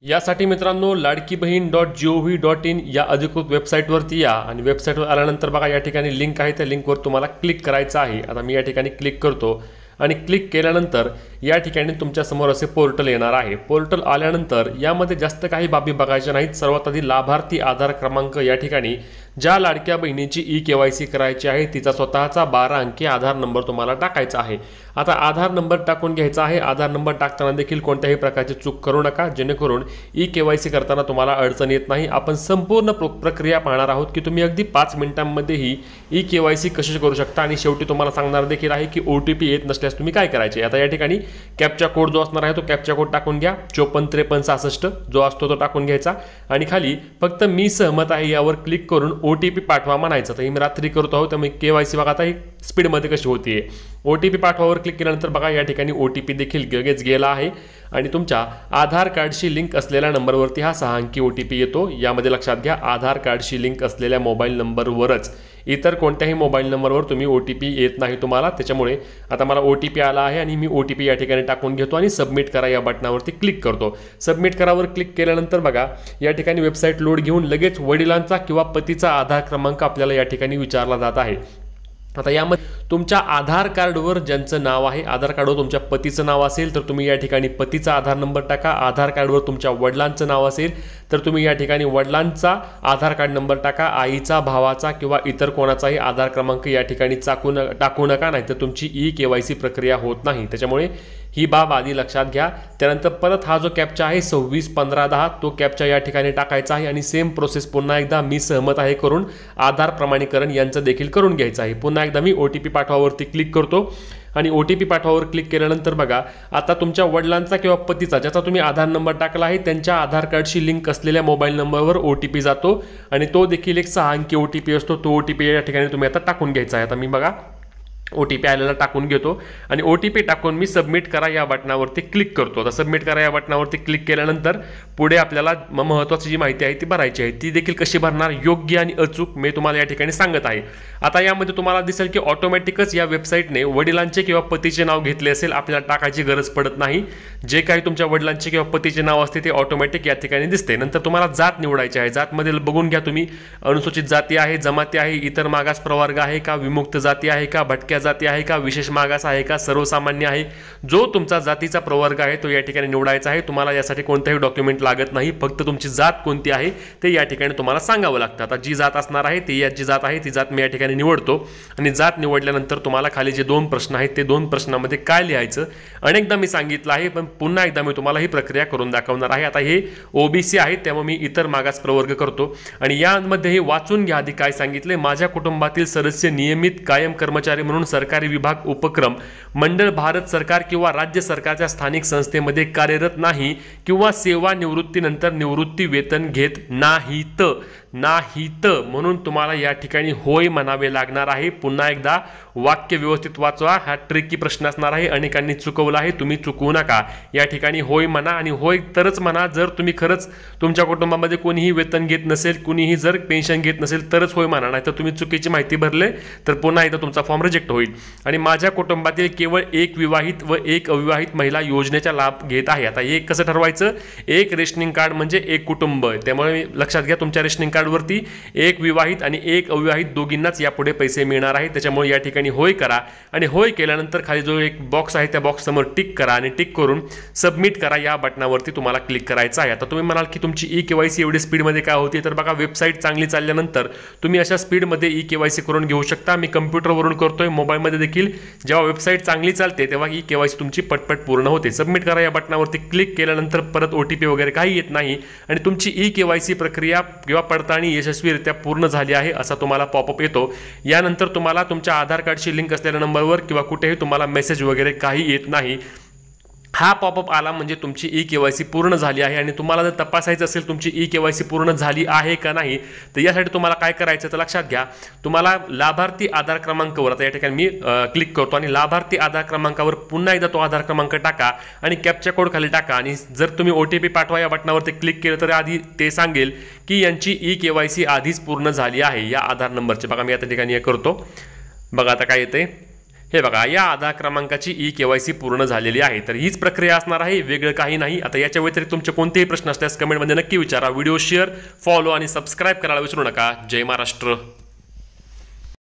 यासाठी मित्रांनो ladkibhin.gov.in या अधिकृत वेबसाईटवरती या आणि वेबसाईटवर आल्यानंतर बघा या ठिकाणी लिंक आहे, त्या लिंकवर तुम्हाला क्लिक करायचं आहे। आता मी या ठिकाणी क्लिक करतो आणि क्लिक केल्यानंतर या ठिकाणी तुमच्या समोर असे पोर्टल येणार आहे। पोर्टल आल्यानंतर यामध्ये जास्त काही बाबी बघायच्या नाहीत। सर्वात आधी लाभार्थी आधार क्रमांक या ठिकाणी ज्या लाडक्या बहिणीची ई-केवायसी करायची आहे तिचा स्वतःचा 12 अंकी आधार नंबर तुम्हाला टाकायचा आहे। आता आधार नंबर टाकून घ्यायचा आहे। आधार नंबर टाकताना देखील कोणत्याही प्रकारची चूक करू नका, जेणेकरून ई-केवायसी करताना तुम्हाला अडचण येत नाही। आपण संपूर्ण प्रक्रिया पाहणार आहोत की तुम्ही अगदी 5 मिनिटांमध्ये ही ई-केवायसी कशी करू शकता आणि शेवटी तुम्हाला सांगणार देखील आहे की OTP येत नसल्यास तुम्ही काय करायचे। आता या ठिकाणी कॅप्चा कोड जो असणार आहे तो कॅप्चा कोड टाकून घ्या, 545366 जो असतो तो टाकून घ्यायचा आणि खाली फक्त मी सहमत आहे यावर क्लिक करून OTP पाठवा म्हणायचं। तर मी रात्री करतो आहोत, त्यामुळे केवायसी बघा आता ही स्पीडमध्ये कशी होतीये। OTP पाठवावर क्लिक केल्यानंतर बघा या ठिकाणी OTP देखील लगेच गेला आहे आणि तुमच्या आधार कार्डशी लिंक असलेल्या नंबरवरती हा 6 अंकी OTP येतो। यामध्ये लक्षात घ्या, आधार कार्डशी लिंक असलेल्या मोबाईल नंबरवरच, इतर कोणत्याही मोबाईल नंबरवर तुम्ही OTP येत नाही तुम्हाला। त्याच्यामुळे आता मला OTP आला आहे आणि मी OTP या ठिकाणी टाकून घेतो आणि सबमिट करा या बटनावरती क्लिक करतो। सबमिट करावर क्लिक केल्यानंतर बघा या ठिकाणी वेबसाईट लोड घेऊन लगेच वडिलांचा किंवा पतीचा आधार क्रमांक आपल्याला या ठिकाणी विचारला जात आहे। आता यामध्ये तुमच्या आधार कार्डवर ज्यांचं नाव आहे, आधार कार्डवर तुमच्या पतीचं नाव असेल तर तुम्ही या ठिकाणी पतीचा आधार नंबर टाका। आधार कार्डवर तुमच्या वडिलांचं नाव असेल तर तुम्ही या ठिकाणी वडिलांचा आधार कार्ड नंबर टाका। आईचा, भावाचा किंवा इतर कोणाचाही आधार क्रमांक या ठिकाणी टाकू नका, नाहीतर तुमची ई-केवायसी प्रक्रिया होत नाही। त्याच्यामुळे ही बाब आधी लक्षात घ्या। त्यानंतर परत हा जो कॅप्चा आहे 261510 तो कॅप्चा या ठिकाणी टाकायचा आहे आणि सेम प्रोसेस पुन्हा एकदा मी सहमत आहे करून आधार प्रमाणीकरण यांचं देखील करून घ्यायचं आहे। पुन्हा एकदा मी OTP पाठवावरती क्लिक करतो आणि OTP पाठवावर क्लिक केल्यानंतर बघा आता तुमच्या वडिलांचा किंवा पतीचा ज्याचा तुम्ही आधार नंबर टाकला आहे त्यांच्या आधार कार्डशी लिंक असलेल्या मोबाईल नंबरवर OTP जातो आणि तो देखील एक 6 अंकी OTP असतो। तो OTP या ठिकाणी तुम्ही आता टाकून घ्यायचा आहे। आता मी बघा OTP आलेला टाकून घेतो आणि OTP टाकून मी सबमिट करा या बटनावरती क्लिक करतो। आता सबमिट करा या बटनावरती क्लिक केल्यानंतर पुढे आपल्याला महत्त्वाची जी माहिती आहे ती भरायची आहे। ती देखील कशी भरणार, योग्य आणि अचूक मी तुम्हाला या ठिकाणी सांगत आहे। आता यामध्ये तुम्हाला दिसेल की ऑटोमॅटिकच या वेबसाईटने वडिलांचे किंवा पतीचे नाव घेतले असेल, आपल्याला टाकायची गरज पडत नाही। जे काही तुमच्या वडिलांचे किंवा पतीचे नाव असते ते ऑटोमॅटिक या ठिकाणी दिसते। नंतर तुम्हाला जात निवडायची आहे। जातमध्ये बघून घ्या तुम्ही, अनुसूचित जाती आहे, जमाती आहे, इतर मागास प्रवर्ग आहे का, विमुक्त जाती आहे का, भटक्या जाती आहे का, विशेष मागास आहे का, सर्वसामान्य आहे। जो तुमचा जातीचा प्रवर्ग आहे तो या ठिकाणी निवडायचा आहे। तुम्हाला यासाठी कोणतेही डॉक्युमेंट लागत नाही, फक्त तुमची जात कोणती आहे ते या ठिकाणी तुम्हाला सांगावं लागतं। आता जी जात असणार आहे ती याची जात आहे, ती जात मी या ठिकाणी निवडतो आणि जात निवडल्यानंतर तुम्हाला खाली जे 2 प्रश्न आहेत ते 2 प्रश्नांमध्ये काय लिहायचं अनेकदा मी सांगितलं आहे, पण पुन्हा एकदा मी तुम्हाला ही प्रक्रिया करून दाखवणार आहे। आता हे OBC आहे त्यामुळे मी इतर मागास प्रवर्ग करतो आणि यामध्ये हे वाचून घ्या आधी काय सांगितले। माझ्या कुटुंबातील सदस्य नियमित कायम कर्मचारी म्हणून सरकारी विभाग, उपक्रम, मंडळ, भारत सरकार किंवा राज्य सरकारच्या स्थानिक संस्थेमध्ये कार्यरत नाही किंवा सेवानिवृत्तीनंतर निवृत्ती वेतन घेत नाहीत म्हणून तुम्हाला या ठिकाणी होय म्हणावे लागणार आहे। पुन्हा एकदा वाक्य व्यवस्थित वाचवा, हा ट्रिकी प्रश्न असणार आहे, अनेकांनी चुकवला आहे, तुम्ही चुकवू नका। या ठिकाणी होय म्हणा आणि होय तरच म्हणा जर तुम्ही खरंच तुमच्या कुटुंबामध्ये कोणीही वेतन घेत नसेल, कुणीही जर पेन्शन घेत नसेल तरच होय म्हणा, नाही तर तुम्ही चुकीची माहिती भरले तर पुन्हा एकदा तुमचा फॉर्म रिजेक्ट होईल। आणि माझ्या कुटुंबातील केवळ एक विवाहित व एक अविवाहित महिला योजनेचा लाभ घेत आहे। आता एक कसं ठरवायचं, एक रेशनिंग कार्ड म्हणजे एक कुटुंब, त्यामुळे लक्षात घ्या तुमच्या रेशनिंग कार्डवरती एक विवाहित आणि एक अविवाहित दोघींनाच यापुढे पैसे मिळणार आहेत। त्याच्यामुळे या ठिकाणी होय करा आणि होय केल्यानंतर खाली जो एक बॉक्स आहे त्या बॉक्स समोर टिक करा आणि टिक करून सबमिट करा या बटनावरती तुम्हाला क्लिक करायचं आहे। आता तुम्ही म्हणाल की तुमची ई-केवायसी एवढी स्पीडमध्ये काय होती, तर बघा वेबसाईट चांगली चालल्यानंतर तुम्ही अशा स्पीडमध्ये ई-केवायसी करून घेऊ शकता। मी कम्प्युटरवरून करतोय, मोबाईलमध्ये देखील जेव्हा वेबसाईट चांगली चालते तेव्हा ई-केवायसी तुमची पटपट पूर्ण होते। सबमिट करा या बटनावरती क्लिक केल्यानंतर परत OTP वगैरे काही येत नाही आणि तुमची ई-केवायसी प्रक्रिया किंवा पडताळणी यशस्वीरित्या पूर्ण झाली आहे असा तुम्हाला पॉपअप येतो। यानंतर तुम्हाला तुमच्या आधार कार्डशी लिंक असलेल्या नंबरवर किंवा कुठेही तुम्हाला मेसेज वगैरे काही येत नाही। हा पॉपअप आला म्हणजे तुमची ई-केवायसी पूर्ण झाली आहे आणि तुम्हाला जर तपासायचं असेल तुमची ई-केवायसी पूर्ण झाली आहे का नाही, तर यासाठी तुम्हाला काय करायचं तर लक्षात घ्या, तुम्हाला लाभार्थी आधार क्रमांकावर आता या ठिकाणी मी क्लिक करतो आणि लाभार्थी आधार क्रमांकावर पुन्हा एकदा तो आधार क्रमांक टाका आणि कॅप्चा कोड खाली टाका आणि जर तुम्ही OTP पाठवा या बटनावरती क्लिक केलं तर आधी ते सांगेल की यांची ई-केवायसी आधीच पूर्ण झाली आहे या आधार नंबरचे। बघा मी आता ठिकाणी हे करतो, बघा आता काय येते, हे बघा, या आधार क्रमांकाची KYC पूर्ण झालेली आहे. तर हीच प्रक्रिया असणार आहे, वेगळं काही नाही. आता याच्या व्यतिरिक्त तुमचे कोणतेही प्रश्न असल्यास कमेंटमध्ये नक्की विचारा. व्हिडिओ शेअर, फॉलो आणि सबस्क्राईब करायला विसरू नका. जय महाराष्ट्र.